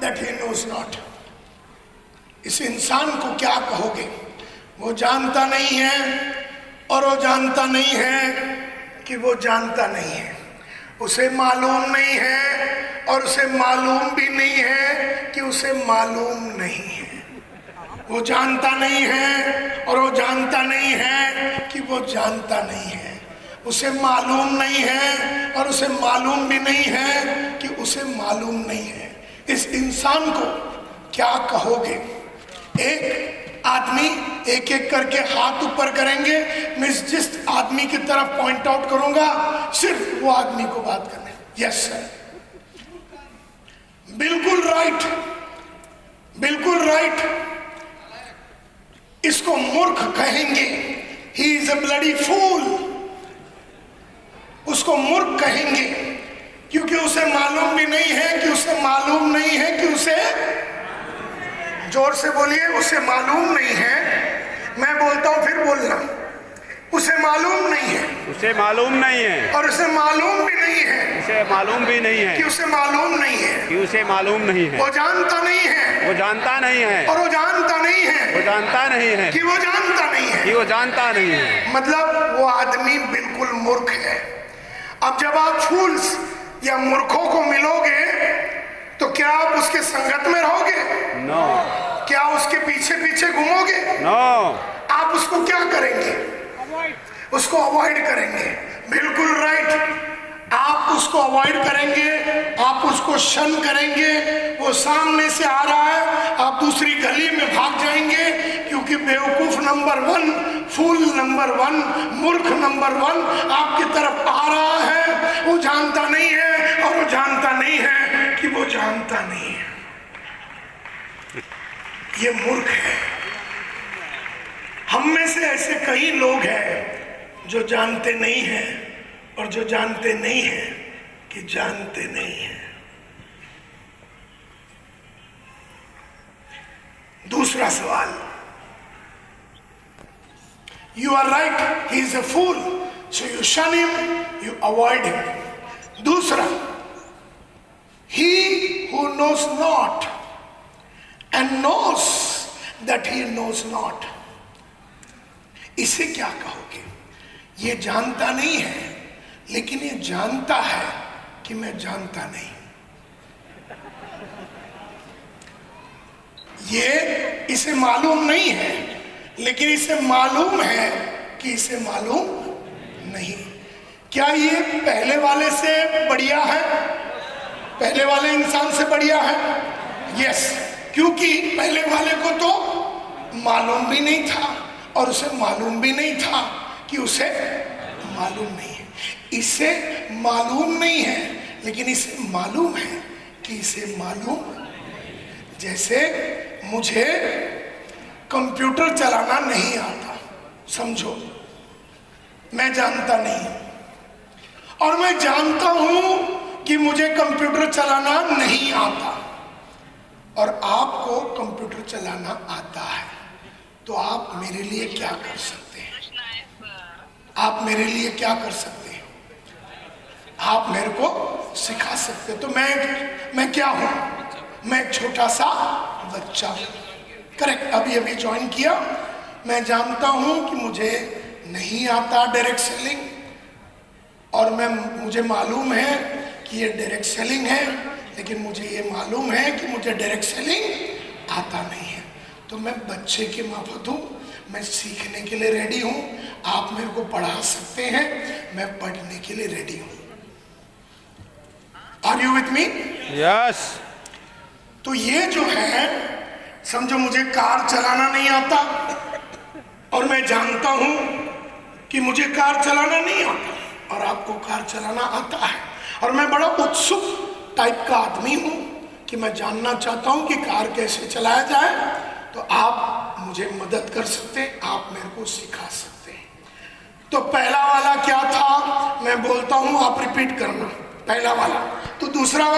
that he knows not. इस इंसान को क्या कहोगे? वो जानता नहीं है और वो जानता नहीं है कि वो जानता नहीं है। उसे मालूम नहीं है और उसे मालूम भी नहीं है कि उसे मालूम नहीं है। वो जानता नहीं है और वो जानता नहीं है कि वो जानता नहीं है। उसे मालूम नहीं है और उसे मालूम भी नहीं है कि उसे मालूम नहीं है। इस इंसान को क्या कहोगे? एक आदमी एक एक करके हाथ ऊपर करेंगे। मैं जिस आदमी की तरफ पॉइंट आउट करूंगा सिर्फ वो आदमी को बात करना है। यस सर, बिल्कुल राइट, बिल्कुल राइट। इसको मूर्ख कहेंगे। He is a bloody fool. उसको मूर्ख कहेंगे क्योंकि उसे मालूम भी नहीं है कि उसे मालूम नहीं है कि उसे, जोर से बोलिए, उसे मालूम नहीं है। मैं बोलता हूं फिर बोलना, उसे मालूम नहीं है, उसे मालूम नहीं है और उसे मालूम भी नहीं है, उसे मालूम भी नहीं है कि उसे मालूम नहीं है, कि उसे मालूम नहीं है। वो जानता नहीं है, वो जानता नहीं है और वो जानता नहीं है, वो जानता नहीं है कि वो जानता नहीं है, कि वो जानता नहीं है। मतलब वो आदमी बिल्कुल मूर्ख है। अब जब आप फूल्स या मूर्खों को मिलोगे तो क्या आप उसके संगत में रहोगे? नो। क्या उसके पीछे पीछे घूमोगे? नो। आप उसको क्या करेंगे? उसको अवॉइड करेंगे। बिल्कुल राइट। आप उसको अवॉइड करेंगे, आप उसको शन करेंगे। वो सामने से आ रहा है, आप दूसरी गली में भाग जाएंगे, क्योंकि बेवकूफ नंबर 1, फूल नंबर 1, मूर्ख नंबर 1 आपकी तरफ आ रहा है। वो जानता नहीं है और वो जानता नहीं है कि वो जानता नहीं है। ये मूर्ख है। हम में से ऐसे कई लोग हैं जो जानते नहीं हैं और जो जानते नहीं हैं कि जानते नहीं हैं। दूसरा सवाल, you are right, he is a fool, so you shun him, you avoid him. दूसरा, he who knows not and knows that he knows not, इसे क्या कहोगे? ये जानता नहीं है लेकिन ये जानता है कि मैं जानता नहीं। ये इसे मालूम नहीं है लेकिन इसे मालूम है कि इसे मालूम नहीं। क्या ये पहले वाले से बढ़िया है? पहले वाले इंसान से बढ़िया है? यस, क्योंकि पहले वाले को तो मालूम भी नहीं था और उसे मालूम भी नहीं था कि उसे मालूम नहीं है। इसे मालूम नहीं है लेकिन इसे मालूम है कि इसे मालूम। जैसे मुझे कंप्यूटर चलाना नहीं आता, समझो, मैं जानता नहीं और मैं जानता हूं कि मुझे कंप्यूटर चलाना नहीं आता और आपको कंप्यूटर चलाना आता है, तो आप मेरे लिए क्या कर सकते हैं? आप मेरे लिए क्या कर सकते हैं? आप मेरे को सिखा सकते हैं। तो मैं क्या हूं? मैं एक छोटा सा बच्चा हूं। करेक्ट, अभी अभी ज्वाइन किया। मैं जानता हूं कि मुझे नहीं आता डायरेक्ट सेलिंग और मुझे मालूम है कि ये डायरेक्ट सेलिंग है, लेकिन मुझे ये मालूम है कि मुझे डायरेक्ट सेलिंग आता नहीं है। तो मैं बच्चे की माफत हूँ, मैं सीखने के लिए रेडी हूँ। आप मेरे को पढ़ा सकते हैं, मैं पढ़ने के लिए रेडी हूँ। Are you with me? Yes. तो ये जो है, समझो मुझे कार चलाना नहीं आता और मैं जानता हूँ कि मुझे कार चलाना नहीं आता और आपको कार चलाना आता है और मैं बड़ा उत्सुक टाइप का आदमी हूँ कि मैं जानना चाहता हूँ कि कार कैसे चलाया जाए। तो आप मुझे मदद कर सकते हैं, आप मेरे को सिखा सकते हैं। तो पहला वाला क्या था मैं बोलता हूँ, आप रिपीट करना। पहला वाला, तो दूसरा वाला